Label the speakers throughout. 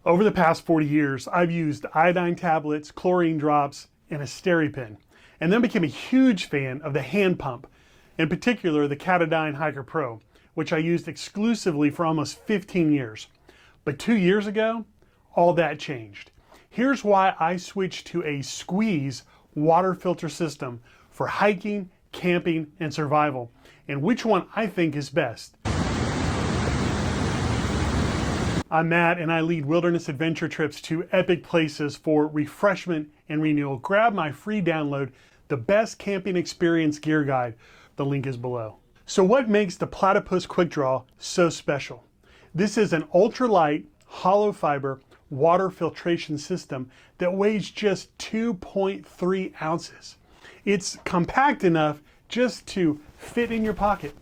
Speaker 1: Over the past 40 years, I've used iodine tablets, chlorine drops, and a SteriPen, and then became a huge fan of the hand pump, in particular the Katadyn Hiker Pro, which I used exclusively for almost 15 years. But 2 years ago, all that changed. Here's why I switched to a Squeeze water filter system for hiking, camping, and survival, and which one I think is best. I'm Matt, and I lead wilderness adventure trips to epic places for refreshment and renewal. Grab my free download, The Best Camping Experience Gear Guide. The link is below. So what makes the Platypus QuickDraw so special? This is an ultralight, hollow fiber water filtration system that weighs just 2.3 ounces. It's compact enough just to fit in your pocket.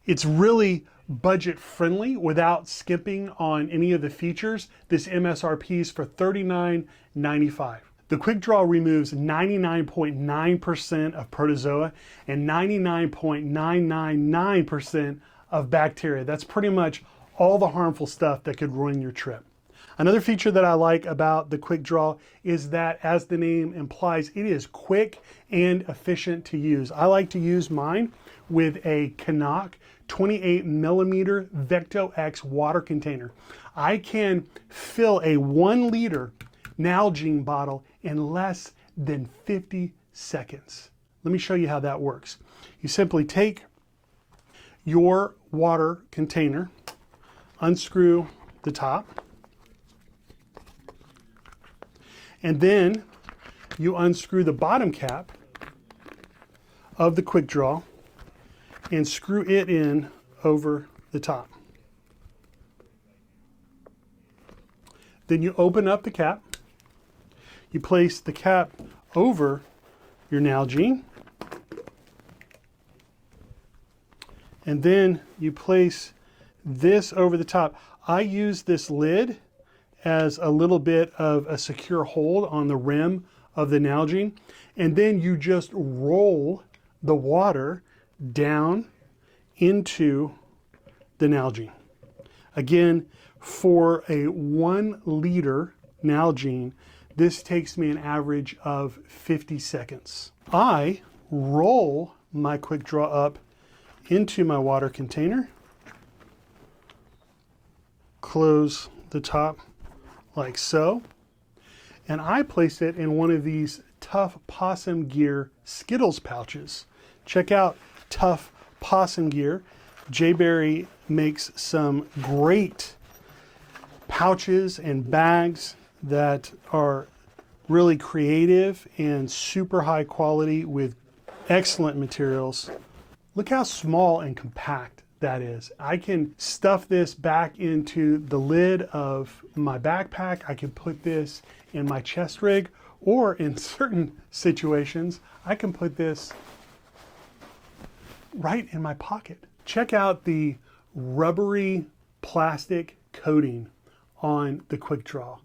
Speaker 1: It's really budget friendly without skimping on any of the features. This MSRP is for $39.95. The QuickDraw removes 99.9% of protozoa and 99.999% of bacteria. That's pretty much all the harmful stuff that could ruin your trip. Another feature that I like about the QuickDraw is that, as the name implies, it is quick and efficient to use. I like to use mine with a Canuck 28mm Vecto-X water container. I can fill a 1 liter Nalgene bottle in less than 50 seconds. Let me show you how that works. You simply take your water container, unscrew the top, and then you unscrew the bottom cap of the QuickDraw and screw it in over the top. Then you open up the cap. You place the cap over your Nalgene, and then you place this over the top. I use this lid as a little bit of a secure hold on the rim of the Nalgene, and then you just roll the water down into the Nalgene. Again, for a 1 liter Nalgene, this takes me an average of 50 seconds. I roll my QuickDraw up into my water container, close the top like so, and I place it in one of these Tough Possum Gear Skittles pouches. Check out Tough Possum Gear. Jayberry makes some great pouches and bags that are really creative and super high quality with excellent materials. Look how small and compact that is. I can stuff this back into the lid of my backpack. I can put this in my chest rig, or in certain situations, I can put this right in my pocket. Check out the rubbery plastic coating on the QuickDraw.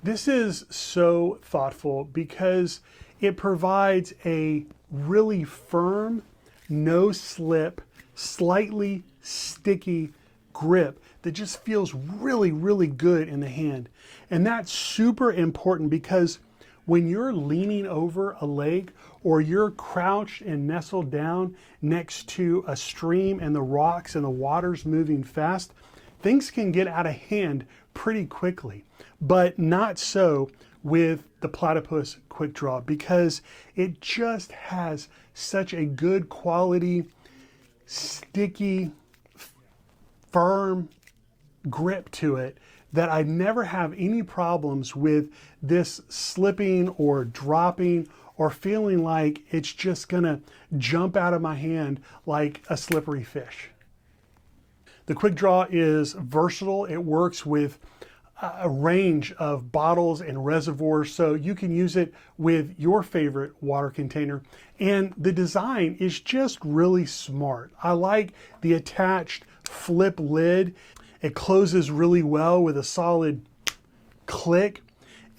Speaker 1: This is so thoughtful because it provides a really firm, no slip, slightly sticky grip that just feels really, really good in the hand. And that's super important because when you're leaning over a lake or you're crouched and nestled down next to a stream and the rocks and the water's moving fast, things can get out of hand pretty quickly. But not so with the Platypus QuickDraw, because it just has such a good quality, sticky, firm grip to it that I never have any problems with this slipping or dropping or feeling like it's just gonna jump out of my hand like a slippery fish. The QuickDraw is versatile. It works with a range of bottles and reservoirs, so you can use it with your favorite water container. And the design is just really smart. I like the attached flip lid. It closes really well with a solid click,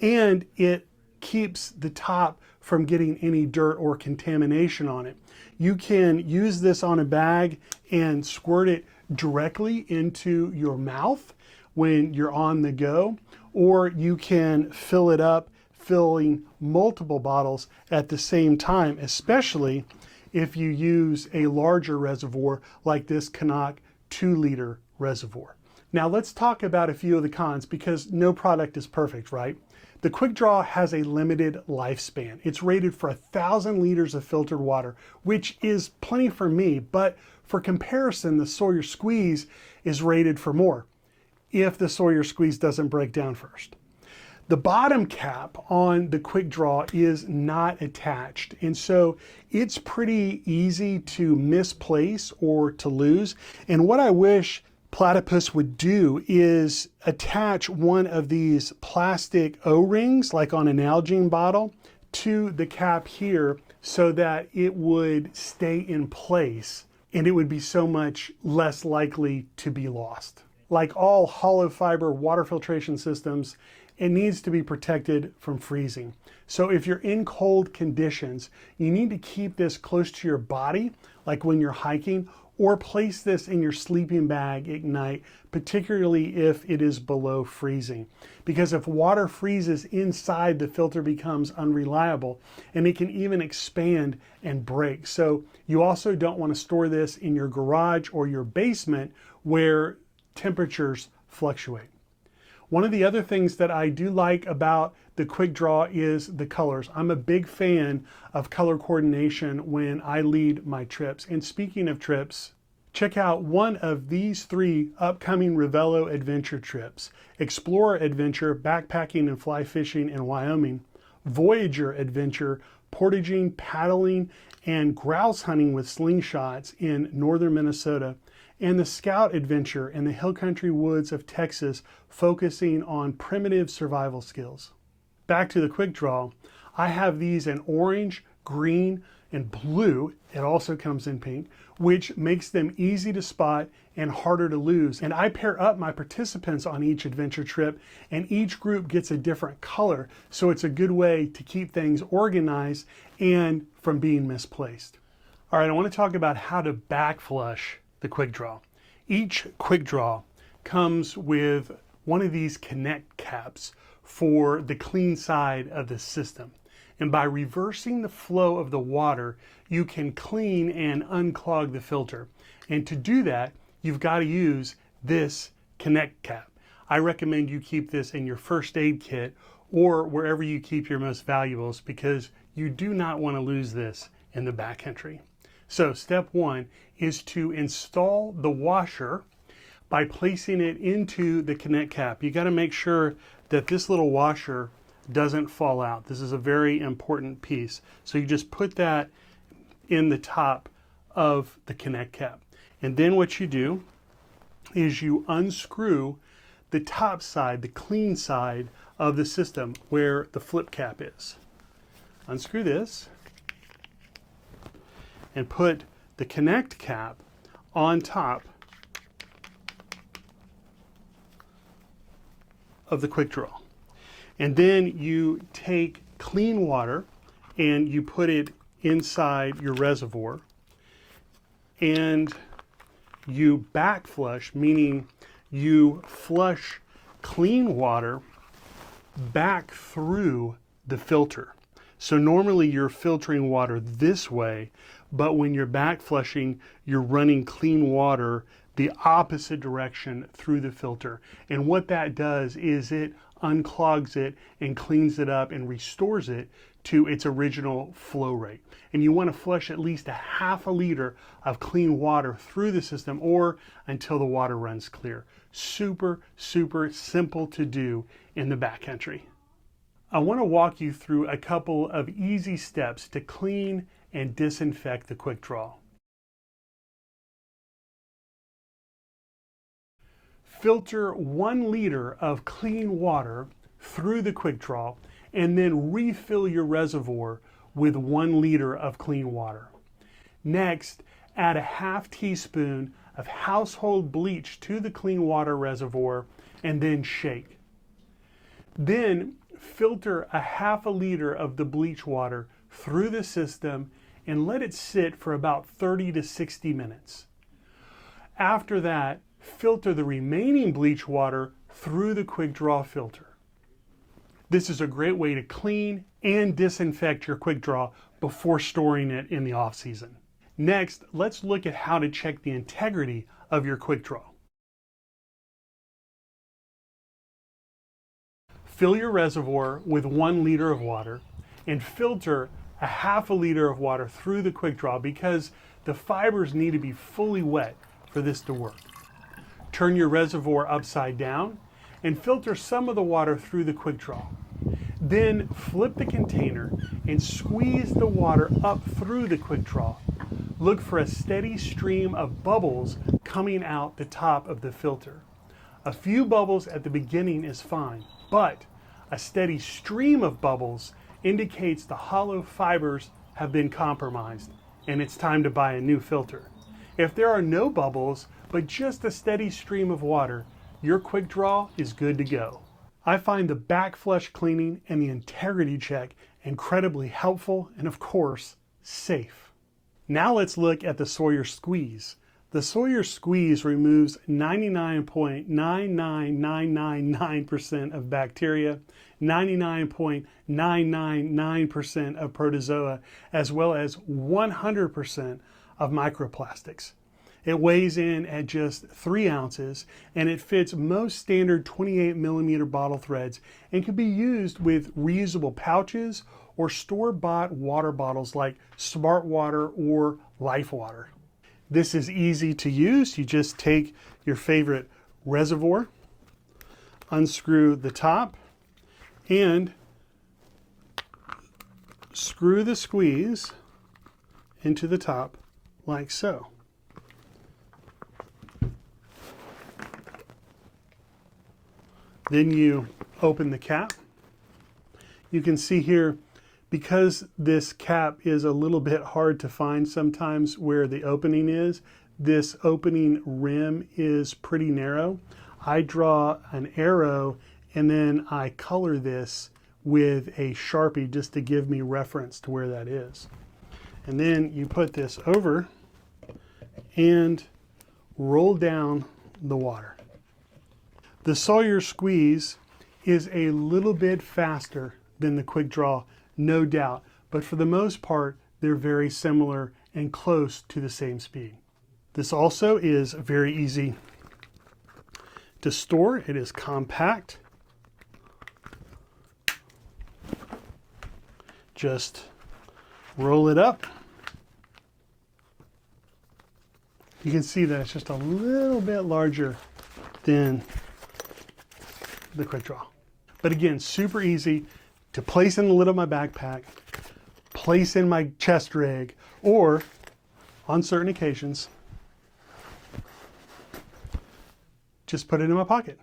Speaker 1: and it keeps the top from getting any dirt or contamination on it. You can use this on a bag and squirt it directly into your mouth when you're on the go, or you can fill it up, filling multiple bottles at the same time, especially if you use a larger reservoir like this Canuck 2-liter reservoir. Now let's talk about a few of the cons, because no product is perfect, right? The QuickDraw has a limited lifespan. It's rated for 1,000 liters of filtered water, which is plenty for me, but for comparison, the Sawyer Squeeze is rated for more if the Sawyer Squeeze doesn't break down first. The bottom cap on the QuickDraw is not attached, and so it's pretty easy to misplace or to lose. And what I wish Platypus would do is attach one of these plastic O-rings, like on an Nalgene bottle, to the cap here so that it would stay in place and it would be so much less likely to be lost. Like all hollow fiber water filtration systems, it needs to be protected from freezing. So if you're in cold conditions, you need to keep this close to your body, like when you're hiking, or place this in your sleeping bag at night, particularly if it is below freezing. Because if water freezes inside, the filter becomes unreliable and it can even expand and break. So you also don't want to store this in your garage or your basement where temperatures fluctuate. One of the other things that I do like about the QuickDraw is the colors. I'm a big fan of color coordination when I lead my trips. And speaking of trips, check out one of these 3 upcoming Revello adventure trips: Explorer Adventure, backpacking and fly fishing in Wyoming; Voyager Adventure, portaging, paddling, and grouse hunting with slingshots in northern Minnesota; and the Scout Adventure in the hill country woods of Texas, focusing on primitive survival skills. Back to the QuickDraw, I have these in orange, green, and blue. It also comes in pink, which makes them easy to spot and harder to lose. And I pair up my participants on each adventure trip, and each group gets a different color, so it's a good way to keep things organized and from being misplaced. All right, I want to talk about how to backflush the QuickDraw. Each QuickDraw comes with one of these connect caps for the clean side of the system. And by reversing the flow of the water, you can clean and unclog the filter. And to do that, you've got to use this connect cap. I recommend you keep this in your first aid kit or wherever you keep your most valuables, because you do not want to lose this in the backcountry. So step 1 is to install the washer by placing it into the connect cap. You got to make sure that this little washer doesn't fall out. This is a very important piece. So you just put that in the top of the connect cap. And then what you do is you unscrew the top side, the clean side of the system where the flip cap is. Unscrew this and put the connect cap on top of the QuickDraw. And then you take clean water and you put it inside your reservoir, and you backflush, meaning you flush clean water back through the filter. So normally you're filtering water this way, but when you're backflushing, you're running clean water the opposite direction through the filter. And what that does is it unclogs it and cleans it up and restores it to its original flow rate. And you want to flush at least 1/2 liter of clean water through the system, or until the water runs clear. Super, super simple to do in the backcountry. I want to walk you through a couple of easy steps to clean and disinfect the QuickDraw. Filter 1 liter of clean water through the QuickDraw and then refill your reservoir with 1 liter of clean water. Next, add 1/2 teaspoon of household bleach to the clean water reservoir and then shake. Then filter 1/2 liter of the bleach water through the system and let it sit for about 30 to 60 minutes. After that, filter the remaining bleach water through the QuickDraw filter. This is a great way to clean and disinfect your QuickDraw before storing it in the off season. Next, let's look at how to check the integrity of your QuickDraw. Fill your reservoir with 1 liter of water and filter a half a liter of water through the QuickDraw because the fibers need to be fully wet for this to work. Turn your reservoir upside down and filter some of the water through the QuickDraw. Then flip the container and squeeze the water up through the QuickDraw. Look for a steady stream of bubbles coming out the top of the filter. A few bubbles at the beginning is fine, but a steady stream of bubbles indicates the hollow fibers have been compromised and it's time to buy a new filter. If there are no bubbles, but just a steady stream of water, your QuickDraw is good to go. I find the Backflush cleaning and the integrity check incredibly helpful and, of course, safe. Now let's look at the Sawyer Squeeze. The Sawyer Squeeze removes 99.99999% of bacteria, 99.999% of protozoa, as well as 100% of microplastics. It weighs in at just 3 ounces and it fits most standard 28mm bottle threads and can be used with reusable pouches or store-bought water bottles like Smart Water or Life Water. This is easy to use. You just take your favorite reservoir, unscrew the top, and screw the squeeze into the top like so. Then you open the cap. You can see here, because this cap is a little bit hard to find sometimes where the opening is, this opening rim is pretty narrow. I draw an arrow and then I color this with a Sharpie just to give me reference to where that is. And then you put this over and roll down the water. The Sawyer Squeeze is a little bit faster than the QuickDraw, no doubt, but for the most part, they're very similar and close to the same speed. This also is very easy to store. It is compact. Just roll it up. You can see that it's just a little bit larger than the QuickDraw. But again, super easy to place in the lid of my backpack, place in my chest rig, or on certain occasions, just put it in my pocket.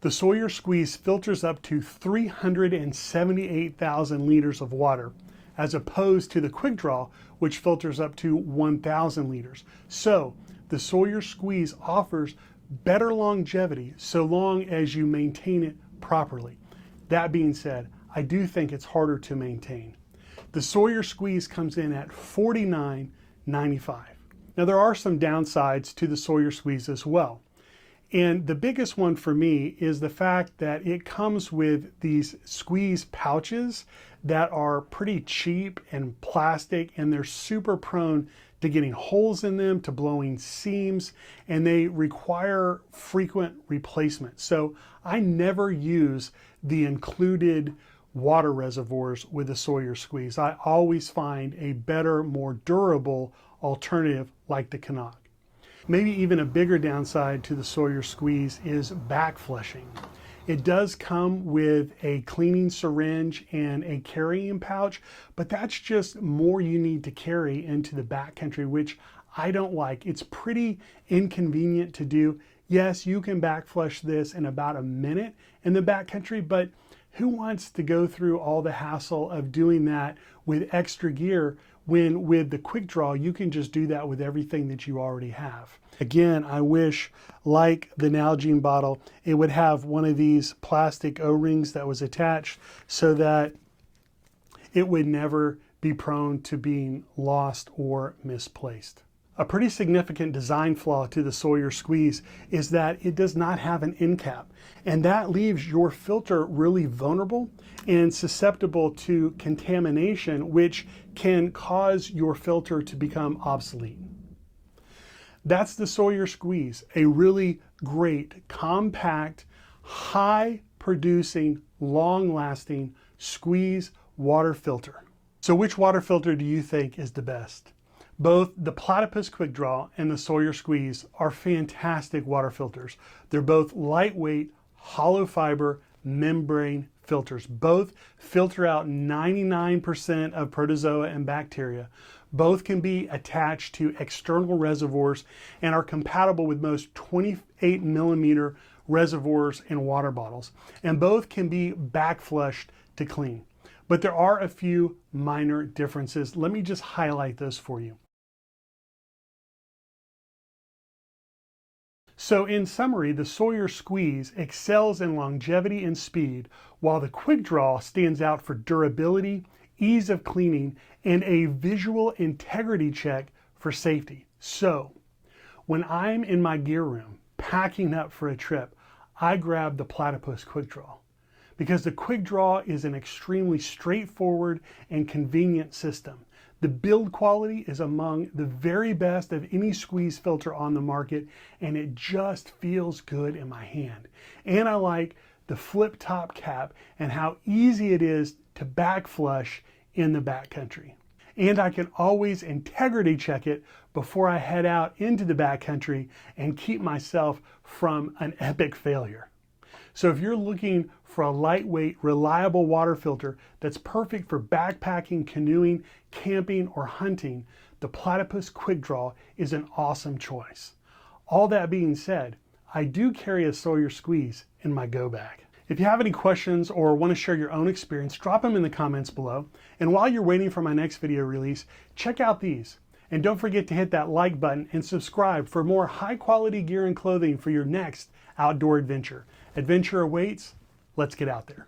Speaker 1: The Sawyer Squeeze filters up to 378,000 liters of water, as opposed to the QuickDraw, which filters up to 1,000 liters. So the Sawyer Squeeze offers better longevity so long as you maintain it properly. That being said, I do think it's harder to maintain. The Sawyer Squeeze comes in at $49.95. Now there are some downsides to the Sawyer Squeeze as well. And the biggest one for me is the fact that it comes with these squeeze pouches that are pretty cheap and plastic, and they're super prone to getting holes in them, to blowing seams, and they require frequent replacement. So I never use the included water reservoirs with the Sawyer Squeeze. I always find a better, more durable alternative like the Canuck. Maybe even a bigger downside to the Sawyer Squeeze is backflushing. It does come with a cleaning syringe and a carrying pouch, but that's just more you need to carry into the backcountry, which I don't like. It's pretty inconvenient to do. Yes, you can backflush this in about a minute in the backcountry, but who wants to go through all the hassle of doing that with extra gear when with the QuickDraw you can just do that with everything that you already have? Again, I wish, like the Nalgene bottle, it would have one of these plastic O-rings that was attached so that it would never be prone to being lost or misplaced. A pretty significant design flaw to the Sawyer Squeeze is that it does not have an end cap, and that leaves your filter really vulnerable and susceptible to contamination, which can cause your filter to become obsolete. That's the Sawyer Squeeze, a really great, compact, high producing, long lasting squeeze water filter. So which water filter do you think is the best? Both the Platypus QuickDraw and the Sawyer Squeeze are fantastic water filters. They're both lightweight, hollow fiber, membrane filters. Both filter out 99% of protozoa and bacteria. Both can be attached to external reservoirs and are compatible with most 28 millimeter reservoirs and water bottles. And both can be backflushed to clean. But there are a few minor differences. Let me just highlight those for you. So in summary, the Sawyer Squeeze excels in longevity and speed, while the QuickDraw stands out for durability, ease of cleaning, and a visual integrity check for safety. So when I'm in my gear room packing up for a trip, I grab the Platypus QuickDraw because the QuickDraw is an extremely straightforward and convenient system. The build quality is among the very best of any squeeze filter on the market, and it just feels good in my hand. And I like the flip top cap and how easy it is to backflush in the backcountry. And I can always integrity check it before I head out into the backcountry and keep myself from an epic failure. So if you're looking for a lightweight, reliable water filter that's perfect for backpacking, canoeing, camping, or hunting, the Platypus QuickDraw is an awesome choice. All that being said, I do carry a Sawyer Squeeze in my go bag. If you have any questions or want to share your own experience, drop them in the comments below. And while you're waiting for my next video release, check out these. And don't forget to hit that like button and subscribe for more high quality gear and clothing for your next outdoor adventure. Adventure awaits. Let's get out there.